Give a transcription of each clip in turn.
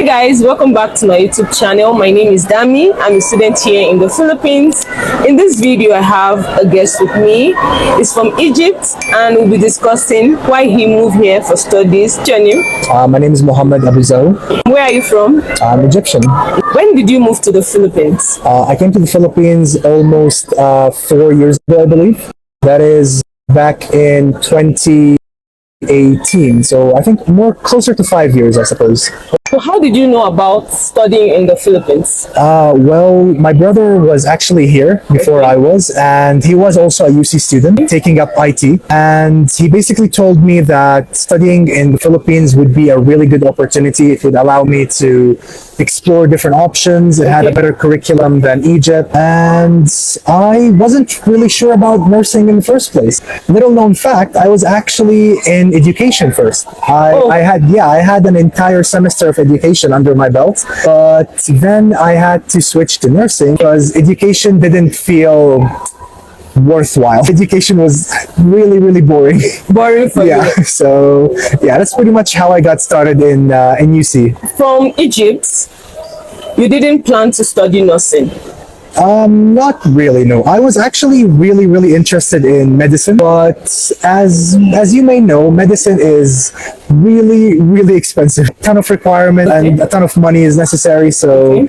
Guys, welcome back to my YouTube channel. My name is Dami. I'm a student here in the Philippines. In this video, I have a guest with me. He's from Egypt and we'll be discussing why he moved here for studies. What's your name? My name is Mohammed Abuzau. Where are you from? I'm Egyptian. When did you move to the Philippines? I came to the Philippines almost 4 years ago, I believe. That is back in 2018. So I think more closer to 5 years, I suppose. So how did you know about studying in the Philippines? Well, my brother was actually here before I was, and he was also a UC student taking up IT. And he basically told me that studying in the Philippines would be a really good opportunity. It would allow me to explore different options. It had a better curriculum than Egypt. And I wasn't really sure about nursing in the first place. Little known fact, I was actually in education first. I had an entire semester of education under my belt, but then I had to switch to nursing because education didn't feel worthwhile. Education was really, really boring. Boring for you? So that's pretty much how I got started in UC. From Egypt, you didn't plan to study nursing? Not really, no. I was actually really, really interested in medicine, but as you may know, medicine is really, really expensive. A ton of requirement and a ton of money is necessary, so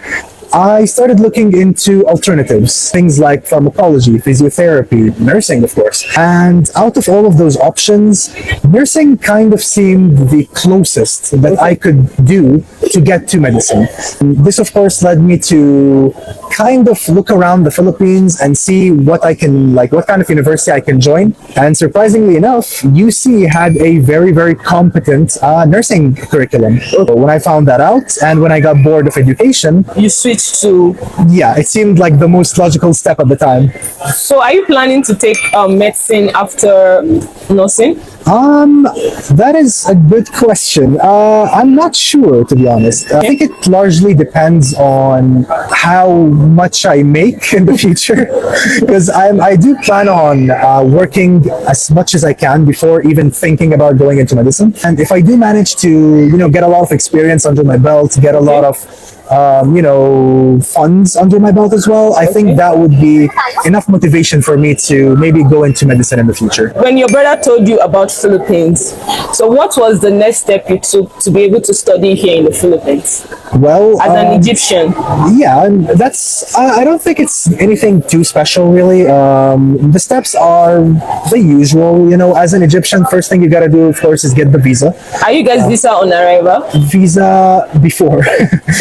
I started looking into alternatives, things like pharmacology, physiotherapy, nursing, of course. And out of all of those options, nursing kind of seemed the closest that I could do to get to medicine. This, of course, led me to kind of look around the Philippines and see what kind of university I can join. And surprisingly enough, UC had a very, very competent nursing curriculum. So when I found that out and when I got bored of education, you switched to... Yeah, it seemed like the most logical step at the time. So are you planning to take medicine after nursing? That is a good question. I'm not sure, to be honest. I think it largely depends on how much I make in the future, because I do plan on working as much as I can before even thinking about going into medicine. And if I do manage to, get a lot of experience under my belt, get a lot of funds under my belt as well, I think that would be enough motivation for me to maybe go into medicine in the future. When your brother told you about Philippines, so what was the next step you took to be able to study here in the Philippines? Well, as an Egyptian. Yeah, I don't think it's anything too special, really. The steps are the usual. As an Egyptian, first thing you gotta do, of course, is get the visa. Are you guys visa on arrival? Visa before.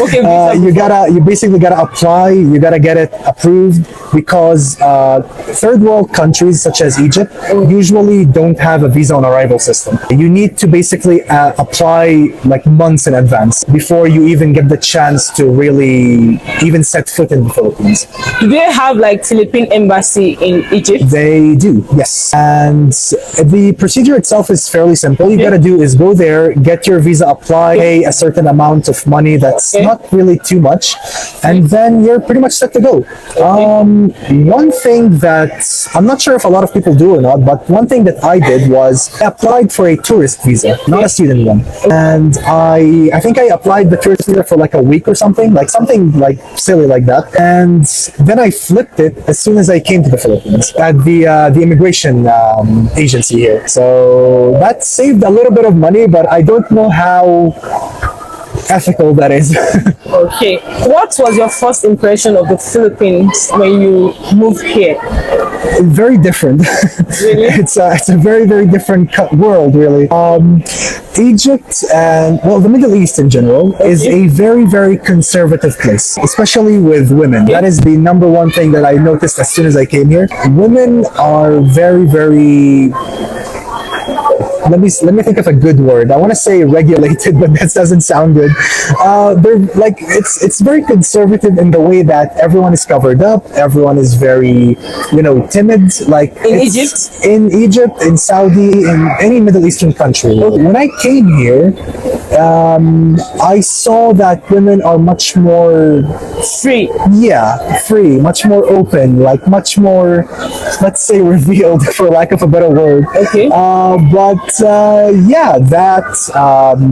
Okay. You basically gotta apply. You gotta get it approved because third world countries such as Egypt usually don't have a visa on arrival system. You need to basically apply like months in advance before you even get the chance to really even set foot in the Philippines. Do they have like Philippine embassy in Egypt? They do, yes. And the procedure itself is fairly simple. All you gotta do is go there, get your visa applied, pay a certain amount of money that's not really too much, and then you're pretty much set to go. One thing that I'm not sure if a lot of people do or not, but one thing that I did was I applied for a tourist visa, not a student one. And I think I applied the tourist visa for like a week or something like silly like that. And then I flipped it as soon as I came to the Philippines at the immigration agency here. So that saved a little bit of money, but I don't know how ethical that is. Okay. What was your first impression of the Philippines when you moved here? Very different. Really? It's a very, very different world, really. Egypt and, well, the Middle East in general is a very, very conservative place, especially with women. That is the number one thing that I noticed as soon as I came here. Women are very, very... Let me think of a good word. I want to say regulated, but that doesn't sound good. They're like it's very conservative in the way that everyone is covered up. Everyone is very, timid. Like in Egypt, in Saudi, in any Middle Eastern country. When I came here, I saw that women are much more free. Yeah, free, much more open, like much more, let's say, revealed, for lack of a better word. Okay. But yeah, that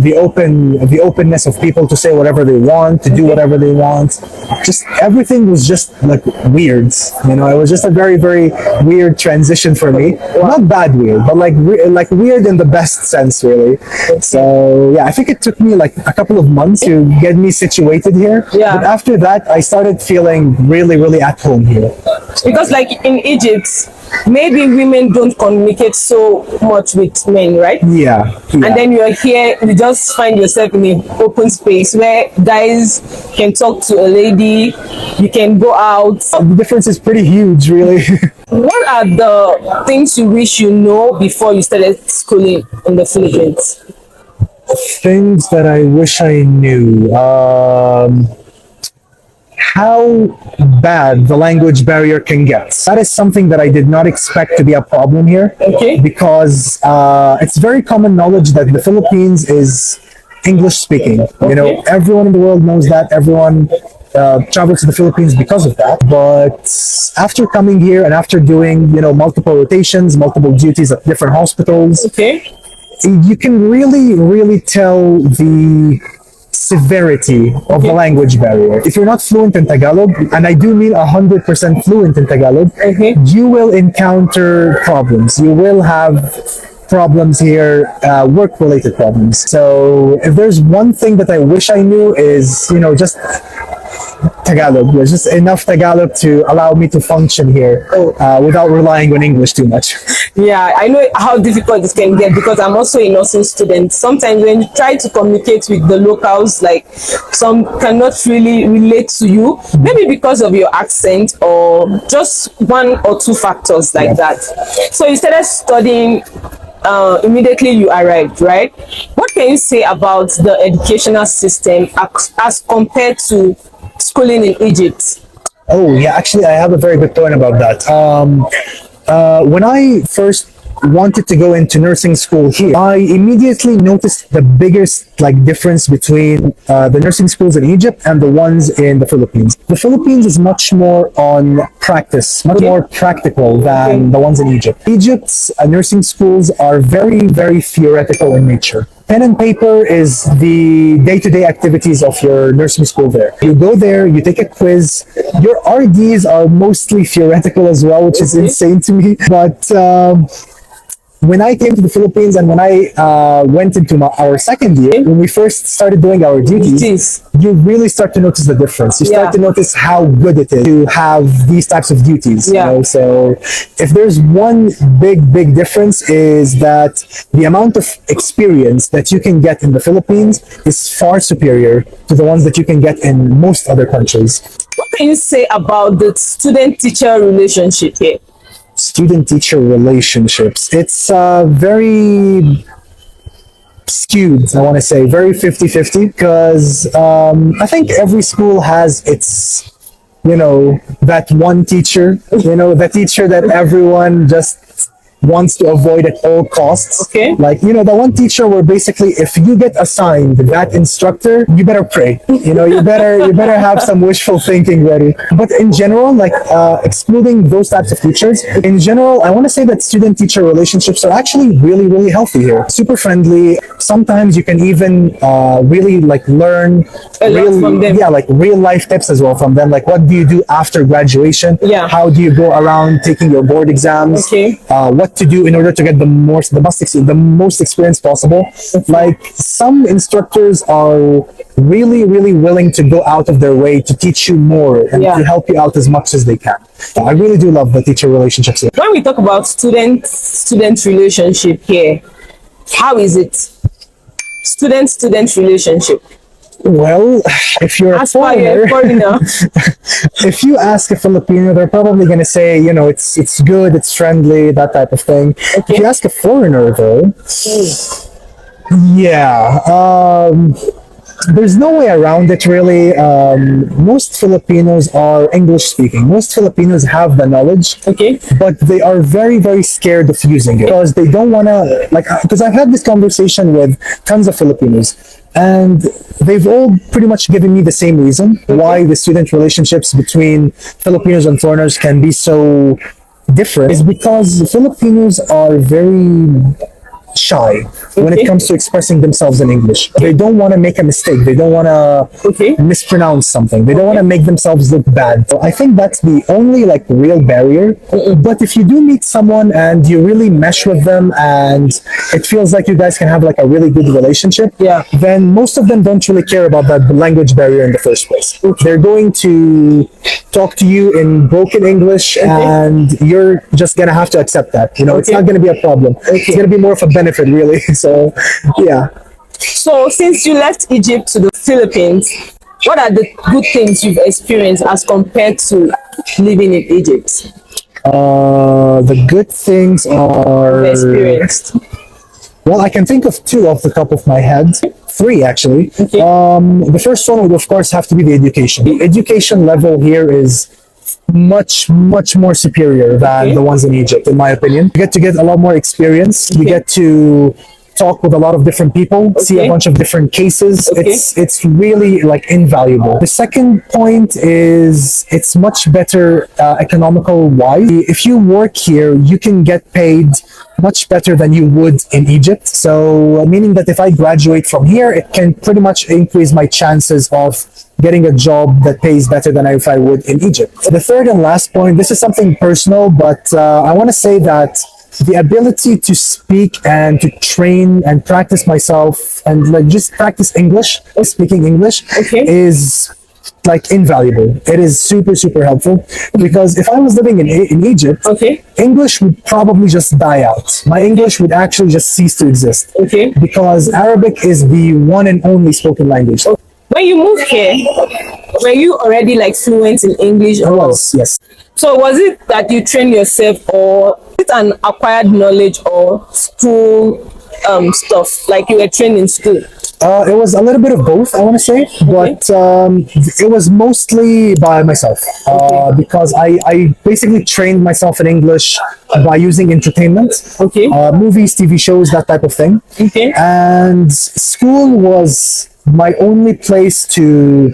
the openness of people to say whatever they want, to do whatever they want, just everything was just like weird. You know, it was just a very very weird transition for me. Not bad weird, but like like weird in the best sense, really. So yeah, I think it took me like a couple of months to get me situated here. Yeah. But after that, I started feeling really really at home here. Because like in Egypt, maybe women don't communicate so much with men, right? Yeah. And then you're here, you just find yourself in an open space where guys can talk to a lady, you can go out. The difference is pretty huge, really. What are the things you wish you know before you started schooling in the Philippines? Things that I wish I knew. How bad the language barrier can get. That is something that I did not expect to be a problem here. Okay. Because it's very common knowledge that the Philippines is English speaking. You know, Okay. everyone in the world knows that. Everyone travels to the Philippines because of that. But after coming here and after doing, you know, multiple rotations, multiple duties at different hospitals, Okay. you can really, really tell the severity of the language barrier. If you're not fluent in Tagalog, and I do mean 100% fluent in Tagalog, Okay. you will encounter problems. You will have problems here, work-related problems. So if there's one thing that I wish I knew is, you know, just Tagalog. There's just enough Tagalog to allow me to function here without relying on English too much. Yeah, I know how difficult this can get because I'm also a nursing student. Sometimes when you try to communicate with the locals, like some cannot really relate to you, maybe because of your accent or just one or two factors like that. So you started studying immediately you arrived, right? What can you say about the educational system as compared to schooling in Egypt? Oh, yeah, actually, I have a very good point about that. When I first wanted to go into nursing school here, I immediately noticed the biggest like difference between the nursing schools in Egypt and the ones in the Philippines. The Philippines is much more on practice, much more practical than the ones in Egypt. Egypt's nursing schools are very, very theoretical in nature. Pen and paper is the day-to-day activities of your nursing school there. You go there, you take a quiz. Your RDs are mostly theoretical as well, which is insane to me. But when I came to the Philippines and when I went into our second year, when we first started doing our duties, you really start to notice the difference. You start to notice how good it is to have these types of duties. You know? So if there's one big difference is that the amount of experience that you can get in the Philippines is far superior to the ones that you can get in most other countries. What can you say about the student-teacher relationship here? Student-teacher relationships. It's very skewed, I want to say, very 50-50, because I think every school has its, you know, that one teacher, you know, the teacher that everyone just wants to avoid at all costs. Okay. Like, you know, the one teacher where basically if you get assigned that instructor, you better pray. You know, you better have some wishful thinking ready. But in general, like excluding those types of teachers, in general, I want to say that student-teacher relationships are actually really, really healthy here. Super friendly. Sometimes you can even really like learn a lot from them. Yeah, like real life tips as well from them. Like, what do you do after graduation? Yeah. How do you go around taking your board exams? Okay. What to do in order to get the most experience possible. Like, some instructors are really, really willing to go out of their way to teach you more and to help you out as much as they can. I really do love the teacher relationships here. When we talk about student relationship here, how is it? Student relationship. Well, if you're a foreigner, if you ask a Filipino, they're probably going to say, you know, it's good, it's friendly, that type of thing. Okay. If you ask a foreigner, though, there's no way around it, really. Most Filipinos are English speaking. Most Filipinos have the knowledge, but they are very, very scared of using it because they don't want to, like, because I've had this conversation with tons of Filipinos, and they've all pretty much given me the same reason why the student relationships between Filipinos and foreigners can be so different is because Filipinos are very shy when it Okay. comes to expressing themselves in English. They don't want to make a mistake. They don't want to Okay. mispronounce something. They don't want to make themselves look bad. So I think that's the only like real barrier. But if you do meet someone and you really mesh with them and it feels like you guys can have like a really good relationship, Yeah. then most of them don't really care about that language barrier in the first place. They're going to talk to you in broken English and you're just gonna have to accept that. You know, it's Okay. not gonna be a problem. It's gonna be more of a benefit really. So yeah. So since you left Egypt to the Philippines, what are the good things you've experienced as compared to living in Egypt? The good things are Experienced. well, I can think of two off the top of my head. Three actually. Okay. The first one would of course have to be the education. The education level here is much more superior than Okay. the ones in Egypt, in my opinion. You get to get a lot more experience. You get to talk with a lot of different people, see a Okay. bunch of different cases. Okay. It's really like invaluable. The second point is it's much better economical wise. If you work here, you can get paid much better than you would in Egypt. So meaning that if I graduate from here, it can pretty much increase my chances of getting a job that pays better than if I would in Egypt. The third and last point, this is something personal, but I want to say that the ability to speak and to train and practice myself and like just practice English, speaking English, Okay. is like invaluable. It is super helpful because if I was living in Egypt, Okay. English would probably just die out. My English would actually just cease to exist Okay. because Arabic is the one and only spoken language. When you moved here, were you already like fluent in English? It was, yes. So was it that you trained yourself, or is it an acquired knowledge or school stuff, like you were trained in school? It was a little bit of both, I want to say, but it was mostly by myself because I basically trained myself in English by using entertainment, Okay. movies, TV shows, that type of thing. Okay. And school was my only place to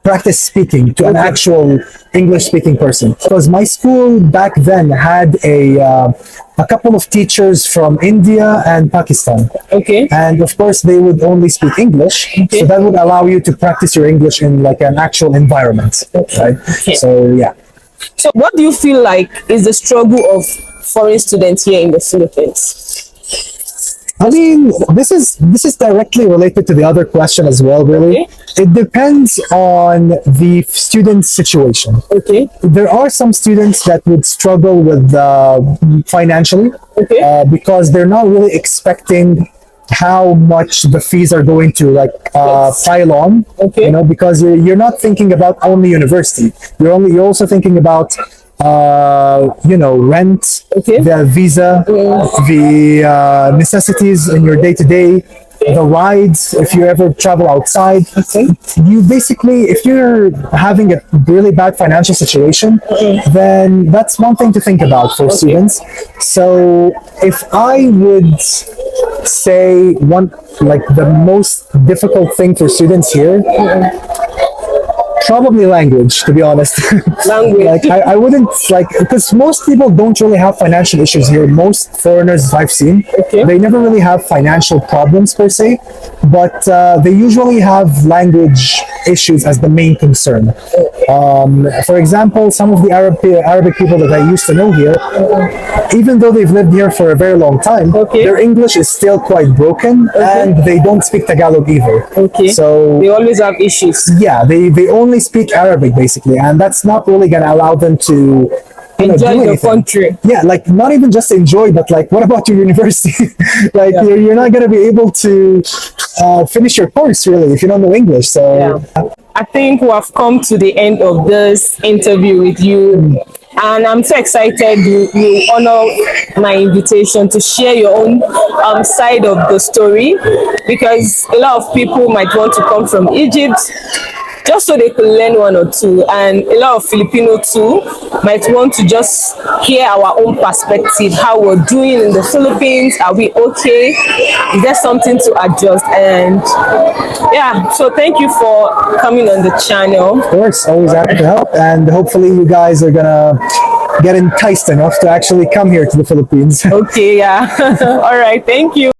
practice speaking to an actual English speaking person because my school back then had a couple of teachers from India and Pakistan, Okay. and of course they would only speak English, so that would allow you to practice your English in like an actual environment, right? So yeah. So what do you feel like is the struggle of foreign students here in the Philippines? I mean, this is directly related to the other question as well, really. Okay. It depends on the student's situation. Okay. There are some students that would struggle with financially Okay. because they're not really expecting how much the fees are going to like pile on. Okay. You know, because you're not thinking about only university. You're also thinking about rent, Okay. the visa, the necessities in your day to day, the rides, if you ever travel outside. You basically, if you're having a really bad financial situation, then that's one thing to think about for students. So if I would say the most difficult thing for students here, probably language, to be honest. Language. Like I wouldn't because most people don't really have financial issues here. Most foreigners I've seen, Okay. they never really have financial problems per se, but they usually have language issues as the main concern. For example, some of the Arabic people that I used to know here, even though they've lived here for a very long time, Okay. their English is still quite broken, and they don't speak Tagalog either. Okay. So They always have issues. yeah, they only speak Arabic basically, and that's not really gonna allow them to Enjoy do the anything. country. Yeah, like not even just enjoy, but like, what about your university? Like you're not gonna be able to finish your course really if you don't know English. So I think we have come to the end of this interview with you, and I'm so excited you honor my invitation to share your own side of the story, because a lot of people might want to come from Egypt just so they could learn one or two, and a lot of Filipino too might want to just hear our own perspective, how we're doing in the Philippines. Are we okay? Is there something to adjust? And yeah, so thank you for coming on the channel. of course, always happy to help, and hopefully you guys are gonna get enticed enough to actually come here to the Philippines. Okay, yeah. All right, thank you.